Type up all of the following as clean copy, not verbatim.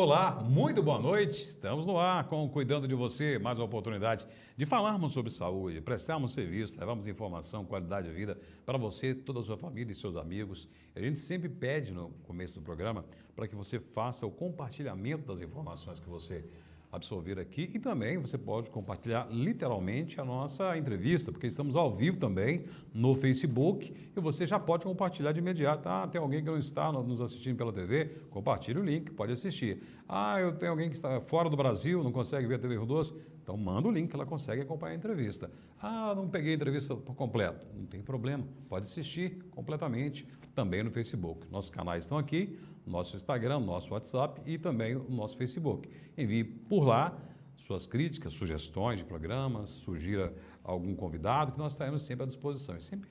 Olá, muito boa noite. Estamos no ar com Cuidando de Você, mais uma oportunidade de falarmos sobre saúde, prestarmos serviço, levarmos informação, qualidade de vida para você, toda a sua família e seus amigos. A gente sempre pede no começo do programa para que você faça o compartilhamento das informações que você absorver aqui e também você pode compartilhar literalmente a nossa entrevista, porque estamos ao vivo também no Facebook e você já pode compartilhar de imediato. Ah, tem alguém que não está nos assistindo pela TV? Compartilhe o link, pode assistir. Ah, eu tenho alguém que está fora do Brasil, não consegue ver a TV Rio Doce? Então manda o link, ela consegue acompanhar a entrevista. Ah, não peguei a entrevista por completo. Não tem problema, pode assistir completamente também no Facebook. Nossos canais estão aqui, nosso Instagram, nosso WhatsApp e também o nosso Facebook. Envie por lá suas críticas, sugestões de programas, sugira algum convidado que nós estaremos sempre à disposição. E sempre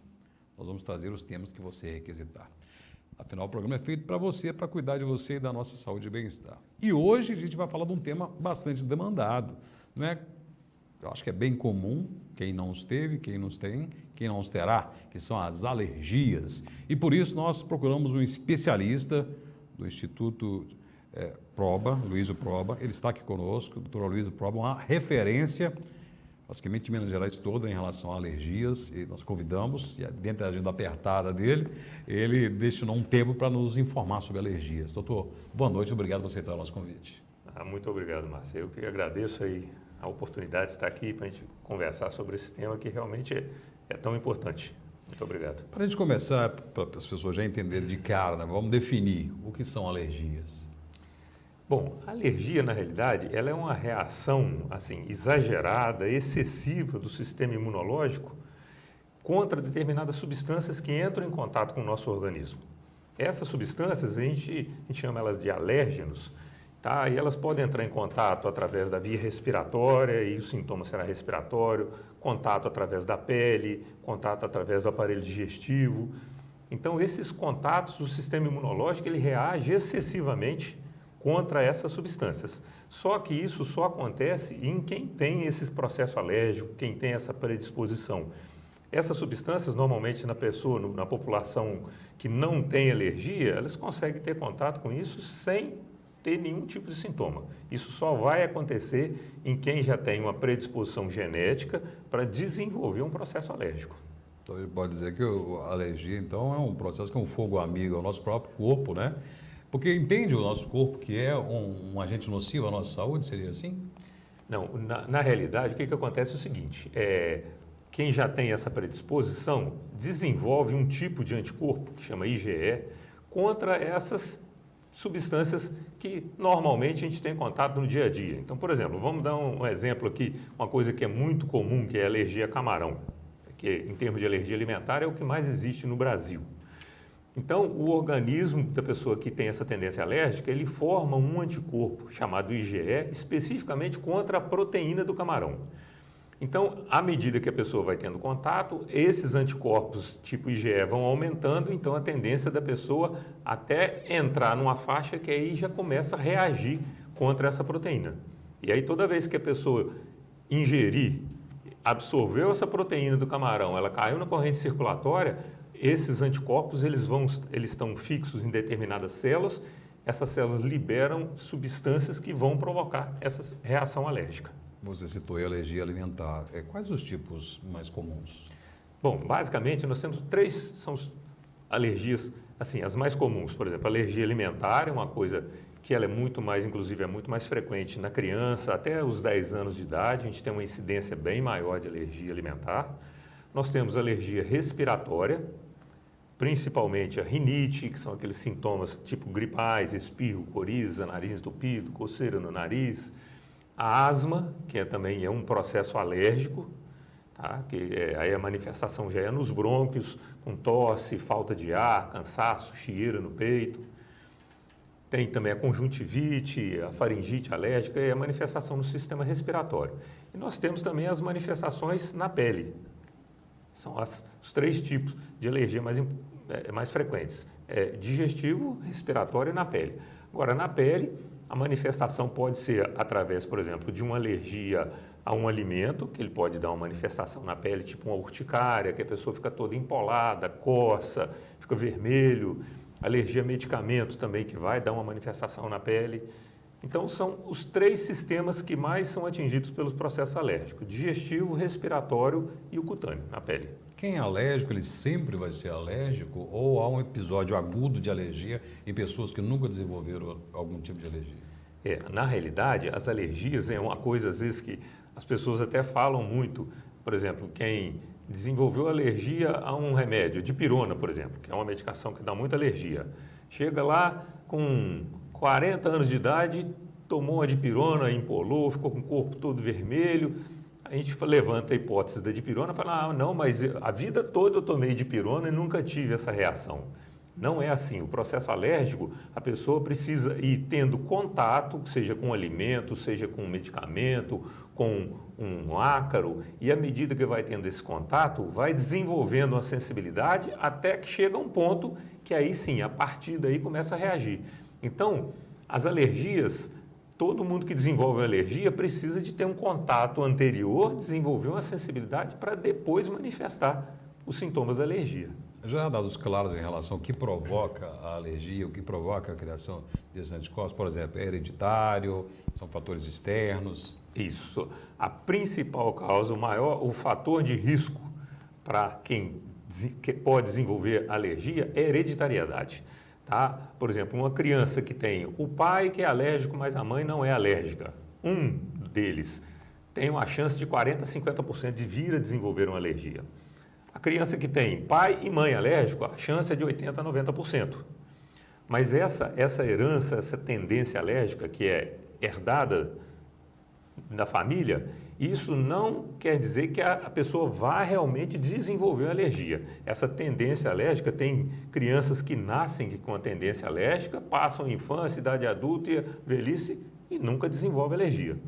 nós vamos trazer os temas que você requisitar. Afinal, o programa é feito para você, para cuidar de você e da nossa saúde e bem-estar. E hoje a gente vai falar de um tema bastante demandado, não é? Eu acho que é bem comum, quem não os teve, quem não os tem, quem não os terá, que são as alergias. E por isso nós procuramos um especialista do Instituto Proba, Luísio Proba. Ele está aqui conosco, o Dr. Luísio Proba, uma referência, praticamente de Minas Gerais toda, em relação a alergias. E nós convidamos, e dentro da agenda apertada dele, ele destinou um tempo para nos informar sobre alergias. Doutor, boa noite, obrigado por aceitar o nosso convite. Muito obrigado, Márcio. Eu que agradeço aí a oportunidade de estar aqui para a gente conversar sobre esse tema que realmente é tão importante. Muito obrigado. Para a gente começar, para as pessoas já entenderem de cara, né, vamos definir o que são alergias. Bom, a alergia, na realidade, ela é uma reação assim, exagerada, excessiva do sistema imunológico contra determinadas substâncias que entram em contato com o nosso organismo. Essas substâncias, a gente chama elas de alérgenos, tá? E elas podem entrar em contato através da via respiratória, e o sintoma será respiratório, contato através da pele, contato através do aparelho digestivo. Então, esses contatos, o sistema imunológico, ele reage excessivamente contra essas substâncias. Só que isso só acontece em quem tem esse processo alérgico, quem tem essa predisposição. Essas substâncias, normalmente na pessoa, na população que não tem alergia, elas conseguem ter contato com isso sem ter nenhum tipo de sintoma. Isso só vai acontecer em quem já tem uma predisposição genética para desenvolver um processo alérgico. Então, ele pode dizer que a alergia, então, é um processo que é um fogo amigo ao nosso próprio corpo, né? Porque entende o nosso corpo que é um agente nocivo à nossa saúde, seria assim? Não, na realidade, o que acontece é o seguinte, quem já tem essa predisposição desenvolve um tipo de anticorpo, que chama IgE, contra essas substâncias que normalmente a gente tem contato no dia a dia. Então, por exemplo, vamos dar um exemplo aqui, uma coisa que é muito comum, que é a alergia a camarão, que em termos de alergia alimentar é o que mais existe no Brasil. Então, o organismo da pessoa que tem essa tendência alérgica, ele forma um anticorpo chamado IgE, especificamente contra a proteína do camarão. Então, à medida que a pessoa vai tendo contato, esses anticorpos tipo IgE vão aumentando, então a tendência da pessoa até entrar numa faixa que aí já começa a reagir contra essa proteína. E aí toda vez que a pessoa ingerir, absorveu essa proteína do camarão, ela caiu na corrente circulatória, esses anticorpos eles estão fixos em determinadas células, essas células liberam substâncias que vão provocar essa reação alérgica. Você citou a alergia alimentar. Quais os tipos mais comuns? Bom, basicamente nós temos são alergias, assim, as mais comuns. Por exemplo, a alergia alimentar é uma coisa que ela é muito mais, inclusive é muito mais frequente na criança, até os 10 anos de idade, a gente tem uma incidência bem maior de alergia alimentar. Nós temos alergia respiratória, principalmente a rinite, que são aqueles sintomas tipo gripais, espirro, coriza, nariz entupido, coceira no nariz. A asma, que também é um processo alérgico, tá? Aí a manifestação já é nos brônquios, com tosse, falta de ar, cansaço, chieira no peito. Tem também a conjuntivite, a faringite alérgica e a manifestação no sistema respiratório. E nós temos também as manifestações na pele. São os 3 tipos de alergia mais frequentes. Digestivo, respiratório e na pele. Agora, na pele, a manifestação pode ser através, por exemplo, de uma alergia a um alimento, que ele pode dar uma manifestação na pele, tipo uma urticária, que a pessoa fica toda empolada, coça, fica vermelho. Alergia a medicamento também, que vai dar uma manifestação na pele. Então, são os 3 sistemas que mais são atingidos pelos processos alérgicos: digestivo, respiratório e o cutâneo, na pele. Quem é alérgico, ele sempre vai ser alérgico ou há um episódio agudo de alergia em pessoas que nunca desenvolveram algum tipo de alergia? Na realidade, as alergias é uma coisa, às vezes, que as pessoas até falam muito. Por exemplo, quem desenvolveu alergia a um remédio, dipirona, por exemplo, que é uma medicação que dá muita alergia. Chega lá com 40 anos de idade, tomou uma dipirona, empolou, ficou com o corpo todo vermelho. A gente levanta a hipótese da dipirona e fala, não, mas a vida toda eu tomei dipirona e nunca tive essa reação. Não é assim. O processo alérgico, a pessoa precisa ir tendo contato, seja com alimento, seja com medicamento, com um ácaro, e à medida que vai tendo esse contato, vai desenvolvendo uma sensibilidade até que chega um ponto que aí sim, a partir daí começa a reagir. Então, as alergias, todo mundo que desenvolve uma alergia precisa de ter um contato anterior, desenvolver uma sensibilidade para depois manifestar os sintomas da alergia. Já há dados claros em relação ao que provoca a alergia, o que provoca a criação desses anticorpos? Por exemplo, é hereditário, são fatores externos? Isso. A principal causa, o fator de risco para quem pode desenvolver alergia é hereditariedade. Tá? Por exemplo, uma criança que tem o pai que é alérgico, mas a mãe não é alérgica. Um deles tem uma chance de 40% a 50% de vir a desenvolver uma alergia. A criança que tem pai e mãe alérgico, a chance é de 80% a 90%. Mas essa herança, essa tendência alérgica que é herdada da família, isso não quer dizer que a pessoa vá realmente desenvolver uma alergia. Essa tendência alérgica, tem crianças que nascem com a tendência alérgica, passam a infância, idade adulta e velhice e nunca desenvolve alergia.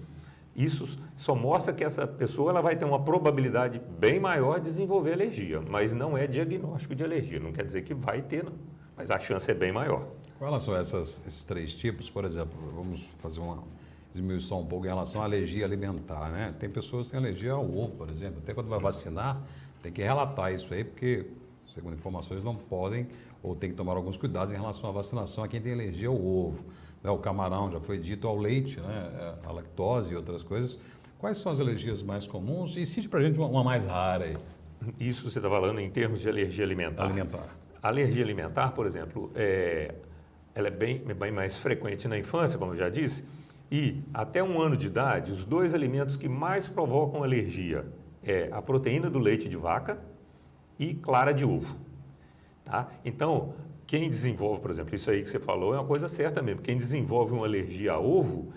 Isso só mostra que essa pessoa ela vai ter uma probabilidade bem maior de desenvolver alergia, mas não é diagnóstico de alergia, não quer dizer que vai ter, não, mas a chance é bem maior. Com relação a esses 3 tipos, por exemplo, vamos fazer uma diminuição um pouco em relação à alergia alimentar, né? Tem pessoas que têm alergia ao ovo, por exemplo, até quando vai vacinar, tem que relatar isso aí, porque, segundo informações, não podem ou tem que tomar alguns cuidados em relação à vacinação a quem tem alergia ao ovo. O camarão, já foi dito, ao leite, né? A lactose e outras coisas. Quais são as alergias mais comuns? E cite para a gente uma mais rara aí. Isso você está falando em termos de alergia alimentar. A alergia alimentar, por exemplo, ela é bem mais frequente na infância, como eu já disse, e até 1 ano de idade, os 2 alimentos que mais provocam alergia é a proteína do leite de vaca e clara de ovo. Tá? Então, quem desenvolve, por exemplo, isso aí que você falou é uma coisa certa mesmo. Quem desenvolve uma alergia a ovo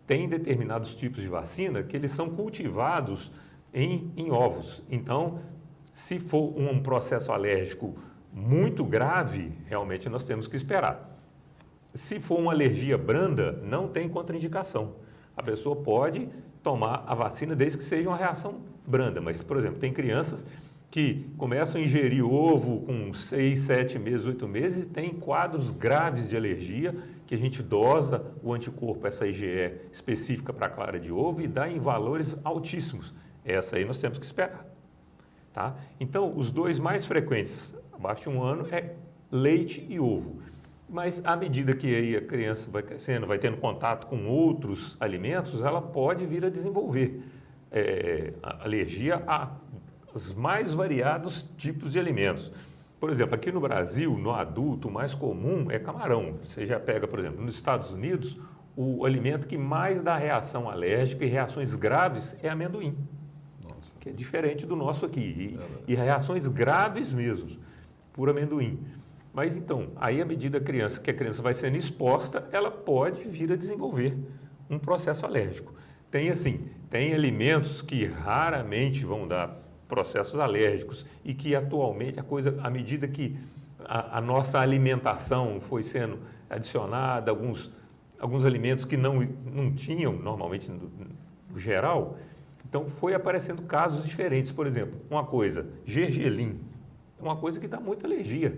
tem determinados tipos de vacina que eles são cultivados em ovos. Então, se for um processo alérgico muito grave, realmente nós temos que esperar. Se for uma alergia branda, não tem contraindicação. A pessoa pode tomar a vacina desde que seja uma reação branda. Mas, por exemplo, tem crianças que começam a ingerir ovo com 6, 7 meses, 8 meses e tem quadros graves de alergia que a gente dosa o anticorpo, essa IgE específica para a clara de ovo e dá em valores altíssimos. Essa aí nós temos que esperar. Tá? Então, os 2 mais frequentes abaixo de 1 ano é leite e ovo. Mas à medida que aí a criança vai crescendo, vai tendo contato com outros alimentos, ela pode vir a desenvolver alergia a os mais variados tipos de alimentos. Por exemplo, aqui no Brasil, no adulto, o mais comum é camarão. Você já pega, por exemplo, nos Estados Unidos, o alimento que mais dá reação alérgica e reações graves é amendoim. Nossa. Que é diferente do nosso aqui. E reações graves mesmo, por amendoim. Mas então, aí à medida que a criança vai sendo exposta, ela pode vir a desenvolver um processo alérgico. Tem alimentos que raramente vão dar processos alérgicos e que atualmente à medida que a nossa alimentação foi sendo adicionada, alguns alimentos que não tinham normalmente no geral, então foi aparecendo casos diferentes. Por exemplo, uma coisa, gergelim, é uma coisa que dá muita alergia.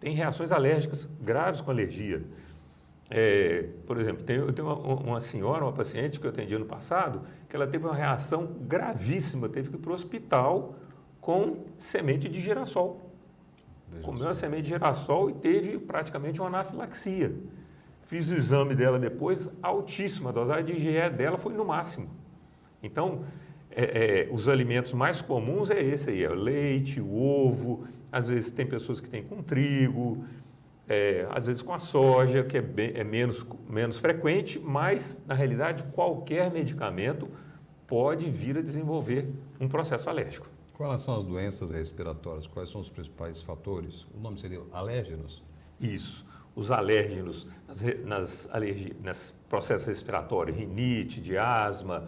Tem reações alérgicas graves com alergia. Por exemplo, eu tenho uma senhora, uma paciente que eu atendi ano passado, que ela teve uma reação gravíssima, teve que ir para o hospital com semente de girassol. Comeu uma semente de girassol e teve praticamente uma anafilaxia. fiz o exame dela depois, altíssima, a dosagem de IgE dela foi no máximo. Então, os alimentos mais comuns é esse aí, o leite, o ovo, às vezes tem pessoas que têm com trigo, às vezes com a soja, que é menos frequente, mas, na realidade, qualquer medicamento pode vir a desenvolver um processo alérgico. Quais são as doenças respiratórias? Quais são os principais fatores? O nome seria alérgenos? Isso. Os alérgenos nas processos respiratórios, rinite, de asma.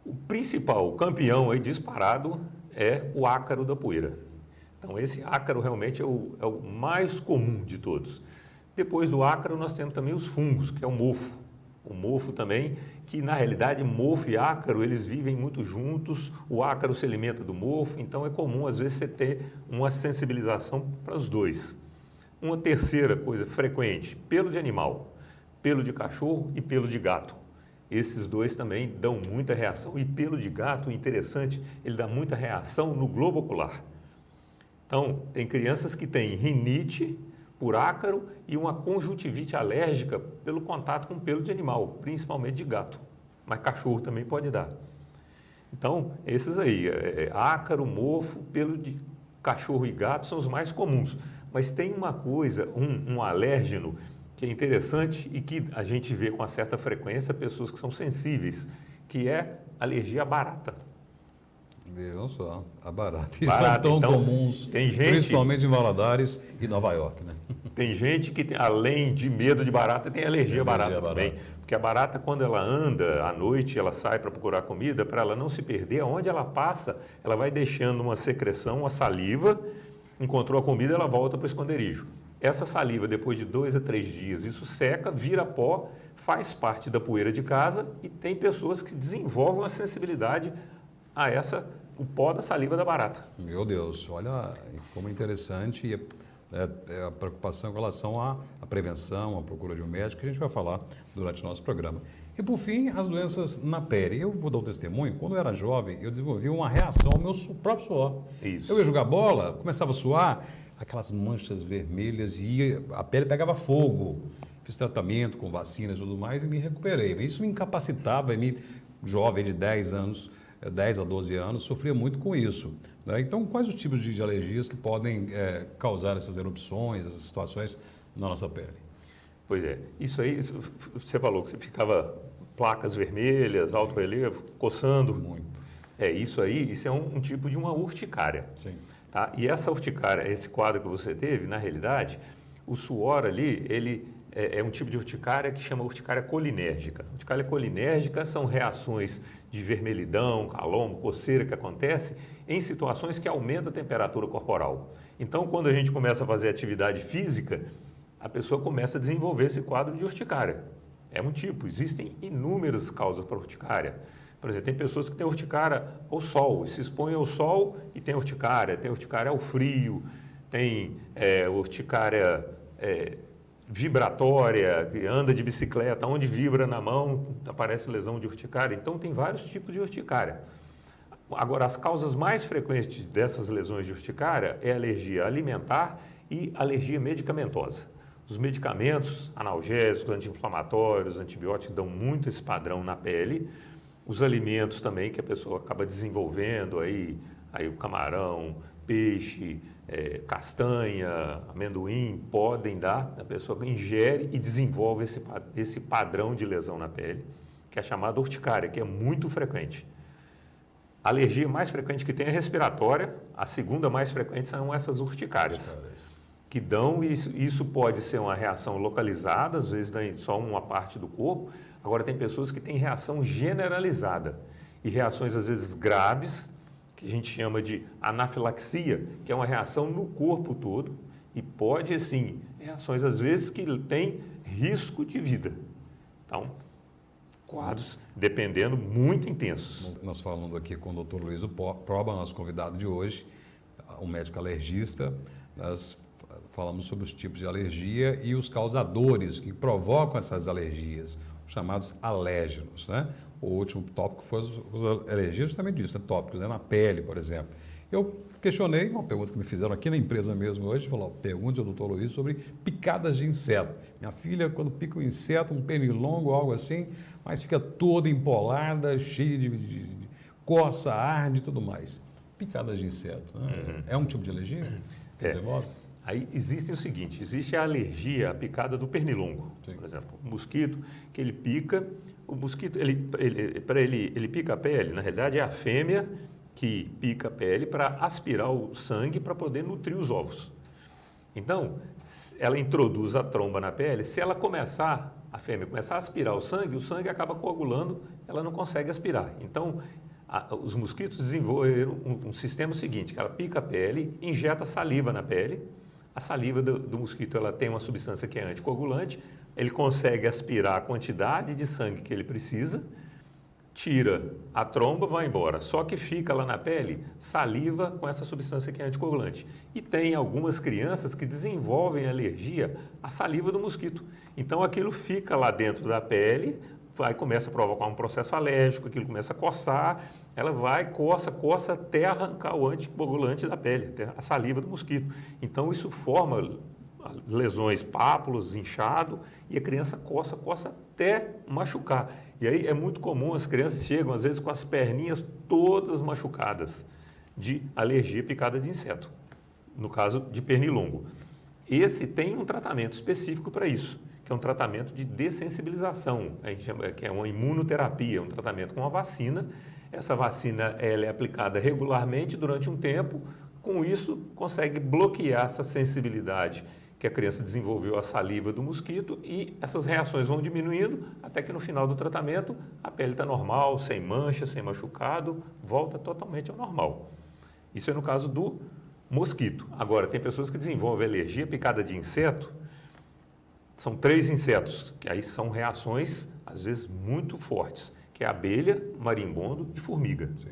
O principal, o campeão aí disparado é o ácaro da poeira. Então, esse ácaro realmente é o mais comum de todos. Depois do ácaro, nós temos também os fungos, que é o mofo. O mofo também, que na realidade mofo e ácaro, eles vivem muito juntos, o ácaro se alimenta do mofo, então é comum às vezes você ter uma sensibilização para os dois. Uma terceira coisa frequente, pelo de animal, pelo de cachorro e pelo de gato. Esses dois também dão muita reação e pelo de gato, interessante, ele dá muita reação no globo ocular. Então, tem crianças que têm rinite por ácaro e uma conjuntivite alérgica pelo contato com pelo de animal, principalmente de gato, mas cachorro também pode dar. Então, esses aí, ácaro, mofo, pelo de cachorro e gato são os mais comuns, mas tem uma coisa, um alérgeno que é interessante e que a gente vê com uma certa frequência pessoas que são sensíveis, que é alergia à barata. Vejam só, a barata. E Barata, são tão então, comuns, tem gente, principalmente em Valadares e Nova York, né? Tem gente que, além de medo de barata, tem alergia à barata também. Porque a barata, quando ela anda à noite, ela sai para procurar comida, para ela não se perder, onde ela passa, ela vai deixando uma secreção, uma saliva, encontrou a comida, ela volta para o esconderijo. Essa saliva, depois de 2 a 3 dias, isso seca, vira pó, faz parte da poeira de casa e tem pessoas que desenvolvem uma sensibilidade a o pó da saliva da barata. Meu Deus, olha como é interessante e a preocupação com relação à prevenção, à procura de um médico, que a gente vai falar durante o nosso programa. E, por fim, as doenças na pele. Eu vou dar um testemunho. Quando eu era jovem, eu desenvolvi uma reação ao meu próprio suor. Isso. Eu ia jogar bola, começava a suar, aquelas manchas vermelhas e a pele pegava fogo. Fiz tratamento com vacinas e tudo mais e me recuperei. Isso me incapacitava, jovem de 10 anos, 10 a 12 anos, sofria muito com isso. Né? Então, quais os tipos de alergias que podem causar essas erupções, essas situações na nossa pele? Pois é, isso aí, você falou que você ficava placas vermelhas, alto relevo, coçando. Muito. Isso é um tipo de uma urticária. Sim. Tá? E essa urticária, esse quadro que você teve, na realidade, o suor ali, ele é um tipo de urticária que chama urticária colinérgica. Urticária colinérgica são reações de vermelhidão, calombo, coceira que acontece em situações que aumentam a temperatura corporal. Então, quando a gente começa a fazer atividade física, a pessoa começa a desenvolver esse quadro de urticária. É um tipo, existem inúmeras causas para urticária. Por exemplo, tem pessoas que têm urticária ao sol, se expõem ao sol e tem urticária ao frio, tem urticária vibratória, que anda de bicicleta, onde vibra na mão, aparece lesão de urticária. Então, tem vários tipos de urticária. Agora, as causas mais frequentes dessas lesões de urticária é alergia alimentar e alergia medicamentosa. Os medicamentos analgésicos, anti-inflamatórios, antibióticos dão muito esse padrão na pele. Os alimentos também que a pessoa acaba desenvolvendo, aí o camarão, peixe, castanha, amendoim, podem dar, a pessoa ingere e desenvolve esse padrão de lesão na pele, que é chamada urticária, que é muito frequente. A alergia mais frequente que tem é respiratória, a segunda mais frequente são essas urticárias, que dão, isso pode ser uma reação localizada, às vezes dá em só uma parte do corpo. Agora, tem pessoas que têm reação generalizada e reações, às vezes, graves, que a gente chama de anafilaxia, que é uma reação no corpo todo e pode, assim, reações, às vezes, que têm risco de vida. Então, quadros, dependendo, muito intensos. Nós falando aqui com o Dr. Luiz Proba, nosso convidado de hoje, um médico alergista. Nós falamos sobre os tipos de alergia e os causadores que provocam essas alergias, chamados alérgenos, né? O último tópico foi as alergias justamente disso, né? Tópicos, né? Na pele, por exemplo. Eu questionei, uma pergunta que me fizeram aqui na empresa mesmo hoje, falou, pergunte ao doutor Luiz sobre picadas de inseto. Minha filha, quando pica um inseto, um pernilongo, algo assim, mas fica toda empolada, cheia de coça, arde e tudo mais. Picadas de inseto, né? É um tipo de alergia? Aí existe o seguinte, existe a alergia à picada do pernilongo, Sim. por exemplo, o mosquito que ele pica, o mosquito ele pica a pele, na realidade é a fêmea que pica a pele para aspirar o sangue para poder nutrir os ovos. Então, ela introduz a tromba na pele, se ela começar, a fêmea começar a aspirar o sangue acaba coagulando, ela não consegue aspirar. Então, os mosquitos desenvolveram um sistema seguinte, que ela pica a pele, injeta saliva na pele, a saliva do mosquito ela tem uma substância que é anticoagulante, ele consegue aspirar a quantidade de sangue que ele precisa, tira a tromba, vai embora. Só que fica lá na pele saliva com essa substância que é anticoagulante. E tem algumas crianças que desenvolvem alergia à saliva do mosquito. Então aquilo fica lá dentro da pele, começa a provocar um processo alérgico, aquilo começa a coçar, ela vai, coça até arrancar o anticoagulante da pele, até a saliva do mosquito. Então isso forma lesões, pápulas, inchado, e a criança coça até machucar. E aí é muito comum, as crianças chegam às vezes com as perninhas todas machucadas de alergia picada de inseto, no caso de pernilongo. Esse tem um tratamento específico para isso, que é um tratamento de dessensibilização, a gente chama, que é uma imunoterapia, um tratamento com uma vacina. Essa vacina ela é aplicada regularmente durante um tempo, com isso consegue bloquear essa sensibilidade que a criança desenvolveu à saliva do mosquito e essas reações vão diminuindo até que no final do tratamento a pele está normal, sem mancha, sem machucado, volta totalmente ao normal. Isso é no caso do mosquito. Agora, tem pessoas que desenvolvem alergia picada de inseto, são 3 insetos, que aí são reações às vezes muito fortes, que é abelha, marimbondo e formiga. Sim.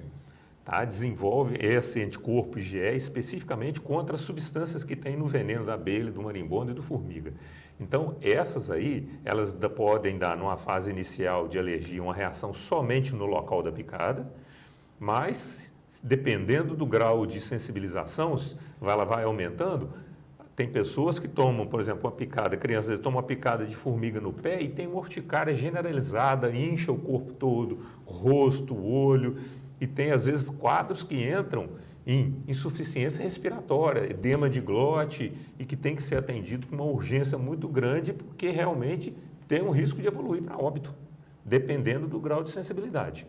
Tá? Desenvolve esse anticorpo IgE especificamente contra as substâncias que tem no veneno da abelha, do marimbondo e do formiga. Então, essas aí, elas podem dar, numa fase inicial de alergia, uma reação somente no local da picada, mas, dependendo do grau de sensibilização, ela vai aumentando. Tem pessoas que tomam, por exemplo, uma picada, crianças às vezes tomam uma picada de formiga no pé e tem uma urticária generalizada, incha o corpo todo, rosto, olho, e tem às vezes quadros que entram em insuficiência respiratória, edema de glote e que tem que ser atendido com uma urgência muito grande porque realmente tem um risco de evoluir para óbito, dependendo do grau de sensibilidade.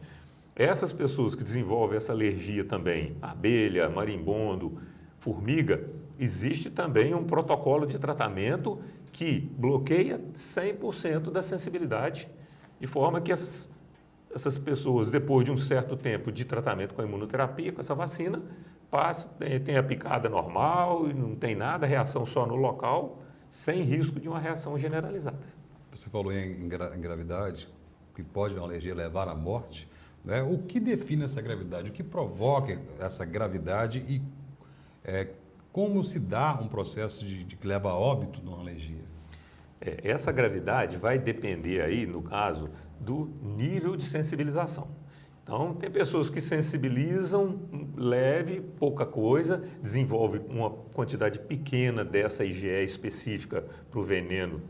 Essas pessoas que desenvolvem essa alergia também, abelha, marimbondo, formiga, existe também um protocolo de tratamento que bloqueia 100% da sensibilidade, de forma que essas pessoas, depois de um certo tempo de tratamento com a imunoterapia, com essa vacina, tem a picada normal e não tem nada, reação só no local, sem risco de uma reação generalizada. Você falou em gravidade, que pode uma alergia levar à morte, né? O que define essa gravidade? O que provoca essa gravidade e como se dá um processo que leva a óbito de uma alergia? Essa gravidade vai depender aí, no caso, do nível de sensibilização. Então, tem pessoas que sensibilizam leve, pouca coisa, desenvolve uma quantidade pequena dessa IgE específica para o veneno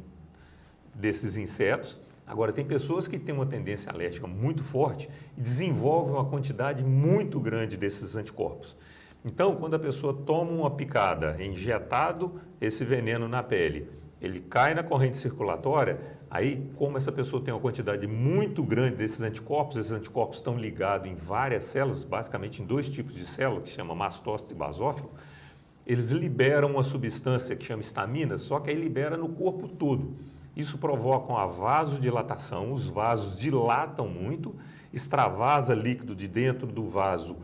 desses insetos. Agora, tem pessoas que têm uma tendência alérgica muito forte e desenvolvem uma quantidade muito grande desses anticorpos. Então, quando a pessoa toma uma picada, é injetado esse veneno na pele, ele cai na corrente circulatória, aí como essa pessoa tem uma quantidade muito grande desses anticorpos, esses anticorpos estão ligados em várias células, basicamente em 2 tipos de célula, que se chama mastócito e basófilo, eles liberam uma substância que chama histamina, só que aí libera no corpo todo. Isso provoca uma vasodilatação, os vasos dilatam muito, extravasa líquido de dentro do vaso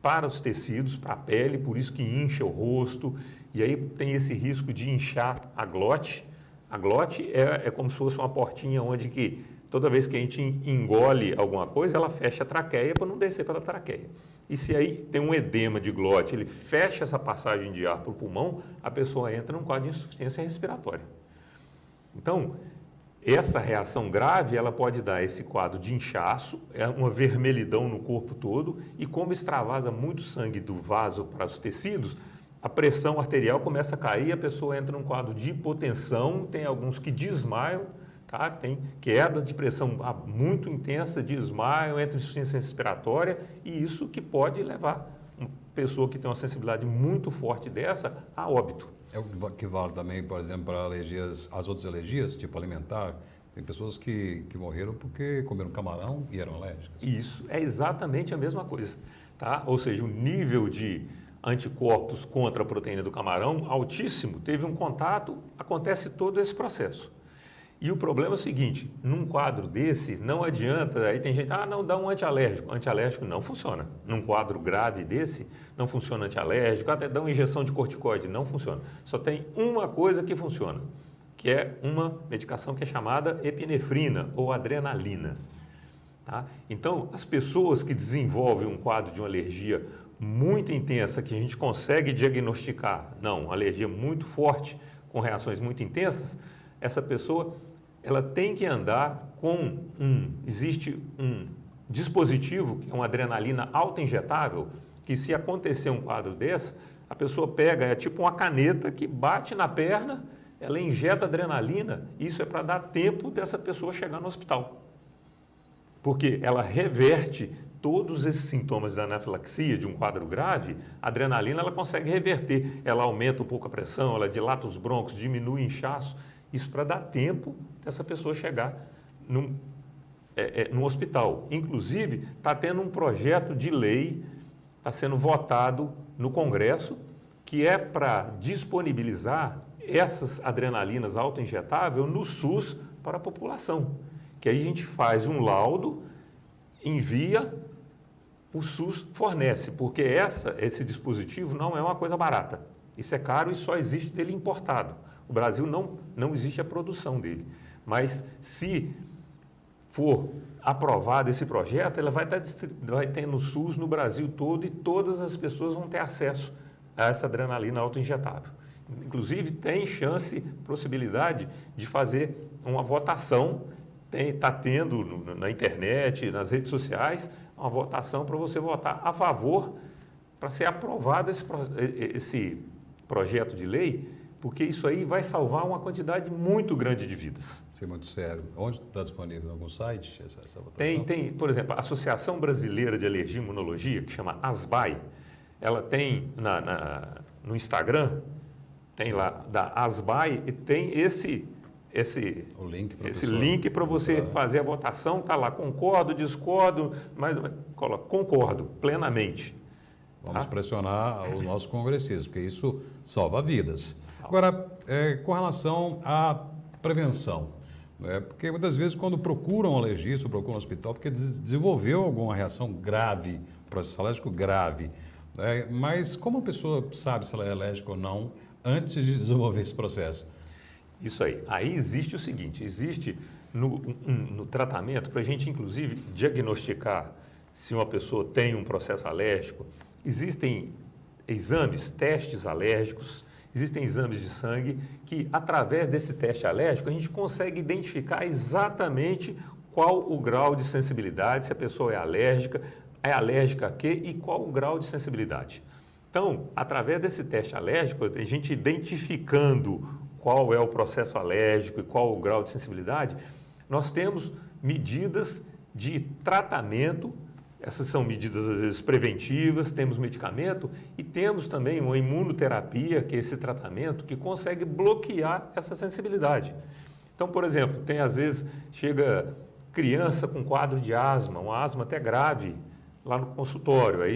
para os tecidos, para a pele, por isso que incha o rosto, e aí tem esse risco de inchar a glote. A glote é como se fosse uma portinha onde que toda vez que a gente engole alguma coisa, ela fecha a traqueia para não descer pela traqueia. E se aí tem um edema de glote, ele fecha essa passagem de ar para o pulmão, a pessoa entra num quadro de insuficiência respiratória. Então, Essa reação grave, ela pode dar esse quadro de inchaço, é uma vermelhidão no corpo todo, e como extravasa muito sangue do vaso para os tecidos, a pressão arterial começa a cair, a pessoa entra num quadro de hipotensão, tem alguns que desmaiam, tá? Tem quedas de pressão muito intensa, desmaio, entra em insuficiência respiratória, e isso que pode levar uma pessoa que tem uma sensibilidade muito forte dessa a óbito. É o que vale também, por exemplo, para alergias, as outras alergias, tipo alimentar. Tem pessoas que morreram porque comeram camarão e eram alérgicas. Isso é exatamente a mesma coisa, tá? Ou seja, o nível de anticorpos contra a proteína do camarão altíssimo, teve um contato, acontece todo esse processo. E o problema é o seguinte, num quadro desse, não adianta, aí tem gente, não, dá um antialérgico. Antialérgico não funciona. Num quadro grave desse, não funciona antialérgico, até dá uma injeção de corticoide, não funciona. Só tem uma coisa que funciona, que é uma medicação que é chamada epinefrina ou adrenalina. Tá? Então, as pessoas que desenvolvem um quadro de uma alergia muito intensa, que a gente consegue diagnosticar, não, alergia muito forte, com reações muito intensas, essa pessoa ela tem que andar com existe um dispositivo, que é uma adrenalina autoinjetável, que se acontecer um quadro desse, a pessoa pega, é tipo uma caneta que bate na perna, ela injeta adrenalina, isso é para dar tempo dessa pessoa chegar no hospital. Porque ela reverte todos esses sintomas da anafilaxia, de um quadro grave, a adrenalina ela consegue reverter, ela aumenta um pouco a pressão, ela dilata os brônquios, diminui o inchaço, isso para dar tempo dessa pessoa chegar no hospital. Inclusive, está tendo um projeto de lei, está sendo votado no Congresso, que é para disponibilizar essas adrenalinas autoinjetáveis no SUS para a população. Que aí a gente faz um laudo, envia, o SUS fornece, porque esse dispositivo não é uma coisa barata. Isso é caro e só existe dele importado. O Brasil não existe a produção dele. Mas se for aprovado esse projeto, ela vai ter no SUS, no Brasil todo, e todas as pessoas vão ter acesso a essa adrenalina autoinjetável. Inclusive, tem chance, possibilidade de fazer uma votação, está tendo na internet, nas redes sociais, uma votação para você votar a favor, para ser aprovado esse projeto de lei, porque isso aí vai salvar uma quantidade muito grande de vidas. Isso é muito sério. Onde está disponível? Em algum site essa votação? Tem, por exemplo, a Associação Brasileira de Alergia e Imunologia, que chama ASBAI, ela tem no Instagram, tem lá da ASBAI e tem esse link para você fazer a votação, está lá, concordo, discordo, mas coloca, concordo plenamente. Vamos pressionar os nossos congressistas, porque isso salva vidas. Agora, com relação à prevenção, porque muitas vezes quando procuram um alergista, procuram um hospital, porque desenvolveu alguma reação grave, processo alérgico grave, mas como a pessoa sabe se ela é alérgica ou não antes de desenvolver esse processo? Isso aí. Aí existe o seguinte, existe no tratamento, para a gente inclusive diagnosticar se uma pessoa tem um processo alérgico, existem exames, testes alérgicos, existem exames de sangue que, através desse teste alérgico, a gente consegue identificar exatamente qual o grau de sensibilidade, se a pessoa é alérgica a quê e qual o grau de sensibilidade. Então, através desse teste alérgico, a gente identificando qual é o processo alérgico e qual o grau de sensibilidade, nós temos medidas de tratamento. Essas são medidas, às vezes, preventivas, temos medicamento e temos também uma imunoterapia, que é esse tratamento que consegue bloquear essa sensibilidade. Então, por exemplo, às vezes, chega criança com quadro de asma, uma asma até grave, lá no consultório, aí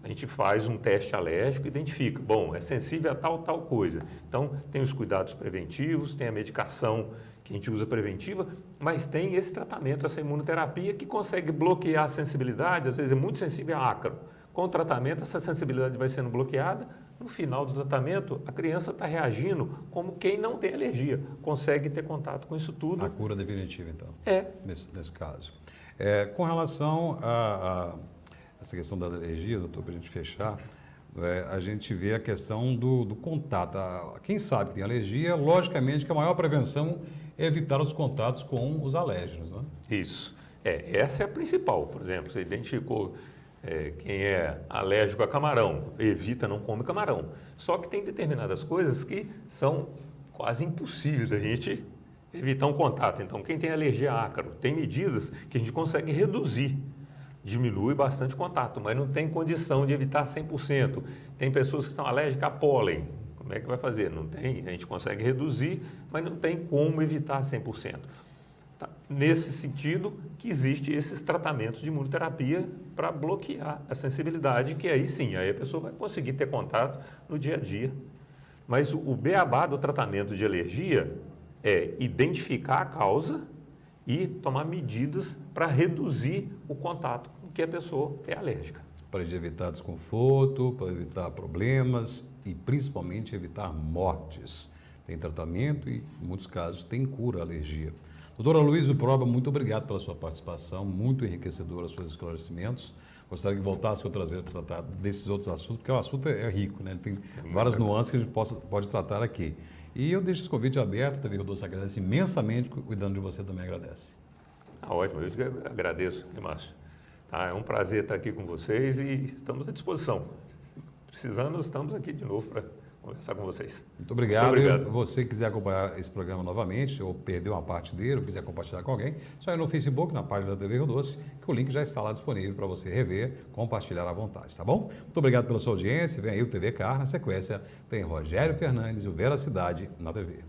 a gente faz um teste alérgico e identifica, bom, é sensível a tal coisa. Então, tem os cuidados preventivos, tem a medicação que a gente usa preventiva, mas tem esse tratamento, essa imunoterapia que consegue bloquear a sensibilidade, às vezes é muito sensível a ácaro. Com o tratamento, essa sensibilidade vai sendo bloqueada, no final do tratamento, a criança está reagindo como quem não tem alergia, consegue ter contato com isso tudo. A cura definitiva, então, nesse caso. Com relação a essa questão da alergia, doutor, para a gente fechar, A gente vê a questão do contato. Quem sabe que tem alergia, logicamente que a maior prevenção é evitar os contatos com os alérgenos, né? Isso. Essa é a principal. Por exemplo, você identificou quem é alérgico a camarão, evita, não come camarão. Só que tem determinadas coisas que são quase impossíveis da gente evitar um contato. Então, quem tem alergia a ácaro, tem medidas que a gente consegue reduzir. Diminui bastante o contato, mas não tem condição de evitar 100%. Tem pessoas que são alérgicas a pólen. Como é que vai fazer? Não tem, a gente consegue reduzir, mas não tem como evitar 100%. Tá? Nesse sentido que existe esses tratamentos de imunoterapia para bloquear a sensibilidade, que aí sim, aí a pessoa vai conseguir ter contato no dia a dia. Mas o beabá do tratamento de alergia é identificar a causa e tomar medidas para reduzir o contato com que a pessoa é alérgica. Para evitar desconforto, para evitar problemas e principalmente evitar mortes. Tem tratamento e, em muitos casos, tem cura à alergia. Doutora Luísa Proba, muito obrigado pela sua participação, muito enriquecedora os seus esclarecimentos. Gostaria que voltasse outras vezes para tratar desses outros assuntos, porque o assunto é rico, né? Tem várias nuances que a gente pode tratar aqui. E eu deixo esse convite aberto, a TV Rio Doce agradece imensamente, cuidando de você também agradece. Ótimo, eu agradeço, Márcio. Tá, é um prazer estar aqui com vocês e estamos à disposição. Precisando, estamos aqui de novo para conversar com vocês. Muito obrigado. Muito obrigado. Se você quiser acompanhar esse programa novamente, ou perdeu uma parte dele, ou quiser compartilhar com alguém, só ir no Facebook, na página da TV Rio Doce, que o link já está lá disponível para você rever, compartilhar à vontade, tá bom? Muito obrigado pela sua audiência. Vem aí o TV Car, na sequência tem Rogério Fernandes e o Veracidade na TV.